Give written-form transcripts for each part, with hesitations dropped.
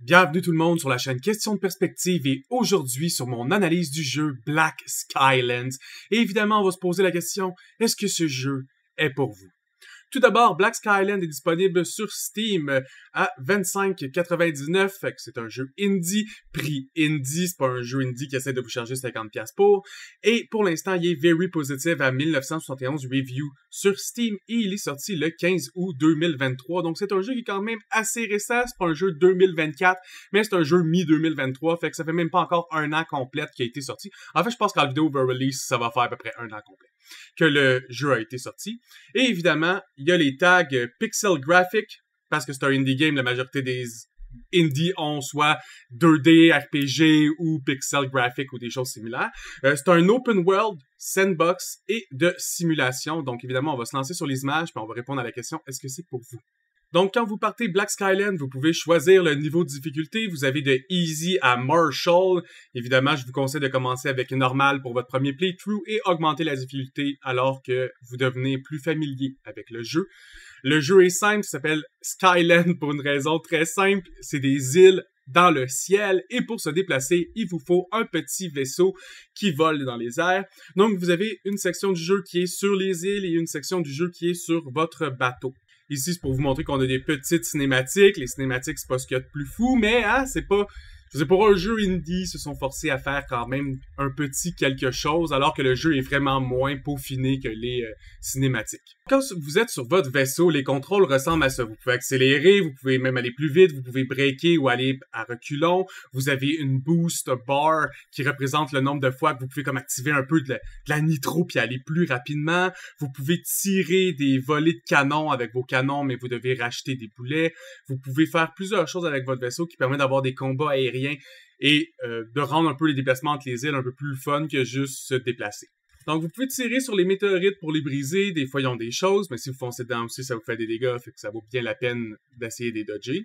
Bienvenue tout le monde sur la chaîne Question de Perspective et aujourd'hui sur mon analyse du jeu Black Skylands. Et évidemment, on va se poser la question, est-ce que ce jeu est pour vous? Tout d'abord, Black Skylands est disponible sur Steam à 25,99 $. C'est un jeu indie, prix indie, c'est pas un jeu indie qui essaie de vous charger 50$ pour. Et pour l'instant, il est very positive à 1971 reviews sur Steam et il est sorti le 15 août 2023. Donc c'est un jeu qui est quand même assez récent, c'est pas un jeu 2024, mais c'est un jeu mi-2023, fait que ça fait même pas encore un an complète qui a été sorti. En fait, je pense qu'en vidéo over-release, ça va faire à peu près un an complet que le jeu a été sorti. Et évidemment, il y a les tags Pixel Graphic, parce que c'est un indie game, la majorité des indies ont soit 2D, RPG ou Pixel Graphic ou des choses similaires. C'est un open world, sandbox et de simulation. Donc évidemment, on va se lancer sur les images puis on va répondre à la question, est-ce que c'est pour vous? Donc, quand vous partez Black Skylands, vous pouvez choisir le niveau de difficulté. Vous avez de Easy à Marshall. Évidemment, je vous conseille de commencer avec normal pour votre premier playthrough et augmenter la difficulté alors que vous devenez plus familier avec le jeu. Le jeu est simple, ça s'appelle Skyland pour une raison très simple. C'est des îles dans le ciel et pour se déplacer, il vous faut un petit vaisseau qui vole dans les airs. Donc, vous avez une section du jeu qui est sur les îles et une section du jeu qui est sur votre bateau. Ici, c'est pour vous montrer qu'on a des petites cinématiques. Les cinématiques, c'est pas ce qu'il y a de plus fou, mais c'est pas... Je veux dire, pour un jeu indie, ils se sont forcés à faire quand même un petit quelque chose, alors que le jeu est vraiment moins peaufiné que les cinématiques. Quand vous êtes sur votre vaisseau, les contrôles ressemblent à ça. Vous pouvez accélérer, vous pouvez même aller plus vite, vous pouvez breaker ou aller à reculons. Vous avez une boost bar qui représente le nombre de fois que vous pouvez comme activer un peu de la nitro puis aller plus rapidement. Vous pouvez tirer des volées de canon avec vos canons, mais vous devez racheter des boulets. Vous pouvez faire plusieurs choses avec votre vaisseau qui permet d'avoir des combats aériens et de rendre un peu les déplacements entre les îles un peu plus fun que juste se déplacer. Donc, vous pouvez tirer sur les météorites pour les briser. Des fois, ils ont des choses, mais si vous foncez dedans aussi, ça vous fait des dégâts, fait que ça vaut bien la peine d'essayer de les dodger.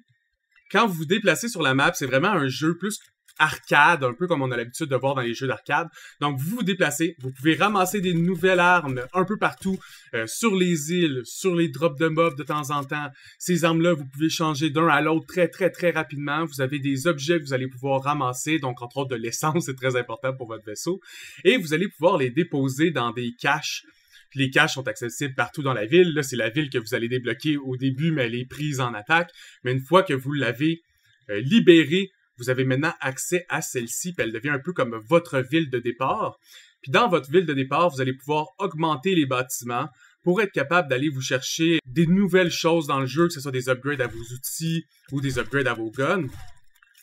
Quand vous vous déplacez sur la map, c'est vraiment un jeu plus arcade, un peu comme on a l'habitude de voir dans les jeux d'arcade. Donc, vous vous déplacez, vous pouvez ramasser des nouvelles armes un peu partout, sur les îles, sur les drops de mobs de temps en temps. Ces armes-là, vous pouvez changer d'un à l'autre très rapidement. Vous avez des objets que vous allez pouvoir ramasser, donc entre autres de l'essence, c'est très important pour votre vaisseau. Et vous allez pouvoir les déposer dans des caches. Puis les caches sont accessibles partout dans la ville. Là, c'est la ville que vous allez débloquer au début, mais elle est prise en attaque. Mais une fois que vous l'avez libérée, vous avez maintenant accès à celle-ci, puis elle devient un peu comme votre ville de départ. Puis dans votre ville de départ, vous allez pouvoir augmenter les bâtiments pour être capable d'aller vous chercher des nouvelles choses dans le jeu, que ce soit des upgrades à vos outils ou des upgrades à vos guns.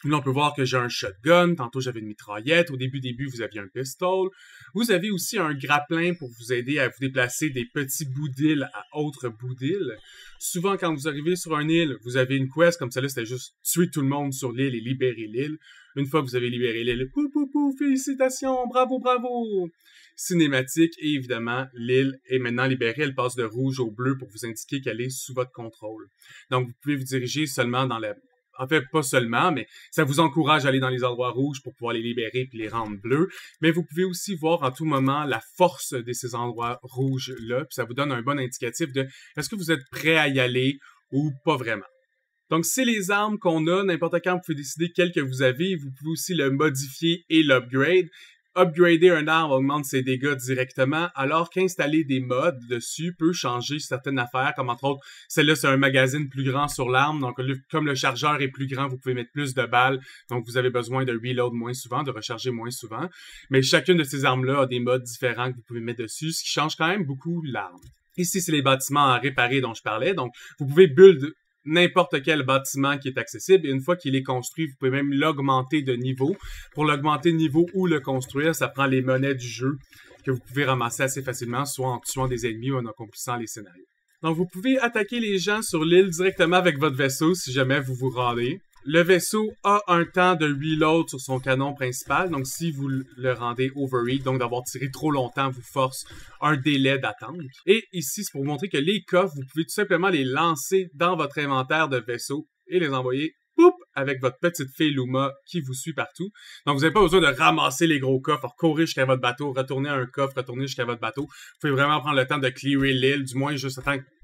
Là, on peut voir que j'ai un shotgun, tantôt j'avais une mitraillette, au début, vous aviez un pistol. Vous avez aussi un grappin pour vous aider à vous déplacer des petits bouts d'île à autres bouts d'île. Souvent, quand vous arrivez sur une île, vous avez une quest, comme celle-là, c'était juste tuer tout le monde sur l'île et libérer l'île. Une fois que vous avez libéré l'île, félicitations, bravo! Cinématique, et évidemment, l'île est maintenant libérée, elle passe de rouge au bleu pour vous indiquer qu'elle est sous votre contrôle. Donc, vous pouvez vous diriger seulement dans la... En fait, pas seulement, mais ça vous encourage à aller dans les endroits rouges pour pouvoir les libérer puis les rendre bleus. Mais vous pouvez aussi voir en tout moment la force de ces endroits rouges-là. Puis ça vous donne un bon indicatif de est-ce que vous êtes prêt à y aller ou pas vraiment. Donc, c'est les armes qu'on a. N'importe quand, vous pouvez décider quel que vous avez. Vous pouvez aussi le modifier et l'upgrade. Upgrader un arme augmente ses dégâts directement, alors qu'installer des mods dessus peut changer certaines affaires, comme entre autres, celle-là, c'est un magazine plus grand sur l'arme, donc comme le chargeur est plus grand, vous pouvez mettre plus de balles, donc vous avez besoin de reload moins souvent, de recharger moins souvent. Mais chacune de ces armes-là a des mods différents que vous pouvez mettre dessus, ce qui change quand même beaucoup l'arme. Ici, c'est les bâtiments à réparer dont je parlais, donc vous pouvez build n'importe quel bâtiment qui est accessible. Et une fois qu'il est construit, vous pouvez même l'augmenter de niveau. Pour l'augmenter de niveau ou le construire, ça prend les monnaies du jeu que vous pouvez ramasser assez facilement, soit en tuant des ennemis ou en accomplissant les scénarios. Donc, vous pouvez attaquer les gens sur l'île directement avec votre vaisseau si jamais vous vous rendez. Le vaisseau a un temps de reload sur son canon principal, donc si vous le rendez overheat, donc d'avoir tiré trop longtemps, vous force un délai d'attente. Et ici, c'est pour vous montrer que les coffres, vous pouvez tout simplement les lancer dans votre inventaire de vaisseau et les envoyer avec votre petite fille Luma qui vous suit partout. Donc, vous n'avez pas besoin de ramasser les gros coffres, courir jusqu'à votre bateau, retourner à un coffre, retourner jusqu'à votre bateau. Vous pouvez vraiment prendre le temps de clearer l'île, du moins juste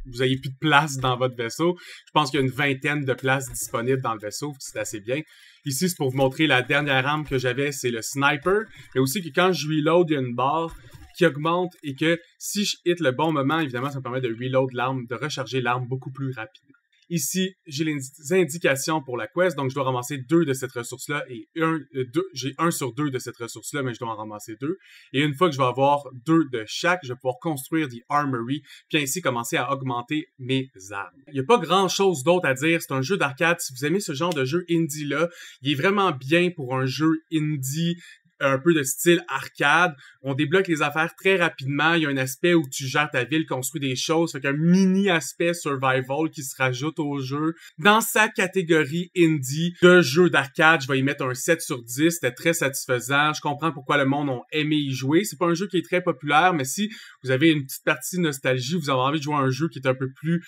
vous ayez plus de place dans votre vaisseau. Je pense qu'il y a une vingtaine de places disponibles dans le vaisseau, c'est assez bien. Ici, c'est pour vous montrer la dernière arme que j'avais, c'est le sniper. Mais aussi que quand je reload, il y a une barre qui augmente et que si je hit le bon moment, évidemment, ça me permet de reload l'arme, de recharger l'arme beaucoup plus rapidement. Ici, j'ai les indications pour la quest, donc je dois ramasser 2 de cette ressource-là et j'ai 1 sur 2 de cette ressource-là, mais je dois en ramasser 2. Et une fois que je vais avoir 2 de chaque, je vais pouvoir construire des armories, puis ainsi commencer à augmenter mes armes. Il n'y a pas grand-chose d'autre à dire, c'est un jeu d'arcade. Si vous aimez ce genre de jeu indie-là, il est vraiment bien pour un jeu indie, un peu de style arcade. On débloque les affaires très rapidement. Il y a un aspect où tu gères ta ville, construis des choses. Fait qu'un mini aspect survival qui se rajoute au jeu. Dans sa catégorie indie de jeu d'arcade, je vais y mettre un 7 sur 10. C'était très satisfaisant. Je comprends pourquoi le monde a aimé y jouer. C'est pas un jeu qui est très populaire, mais si vous avez une petite partie de nostalgie, vous avez envie de jouer à un jeu qui est un peu plus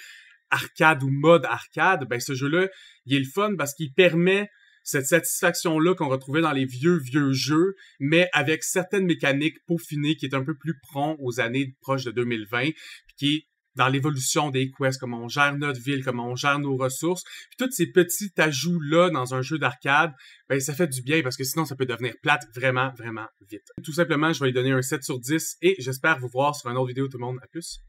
arcade ou mode arcade, ben ce jeu-là, il est le fun parce qu'il permet cette satisfaction-là qu'on retrouvait dans les vieux jeux, mais avec certaines mécaniques peaufinées qui est un peu plus prompt aux années proches de 2020, puis qui est dans l'évolution des quests, comment on gère notre ville, comment on gère nos ressources, puis tous ces petits ajouts-là dans un jeu d'arcade, ben ça fait du bien parce que sinon ça peut devenir plate vraiment, vraiment vite. Tout simplement, je vais lui donner un 7 sur 10 et j'espère vous voir sur une autre vidéo tout le monde. À plus!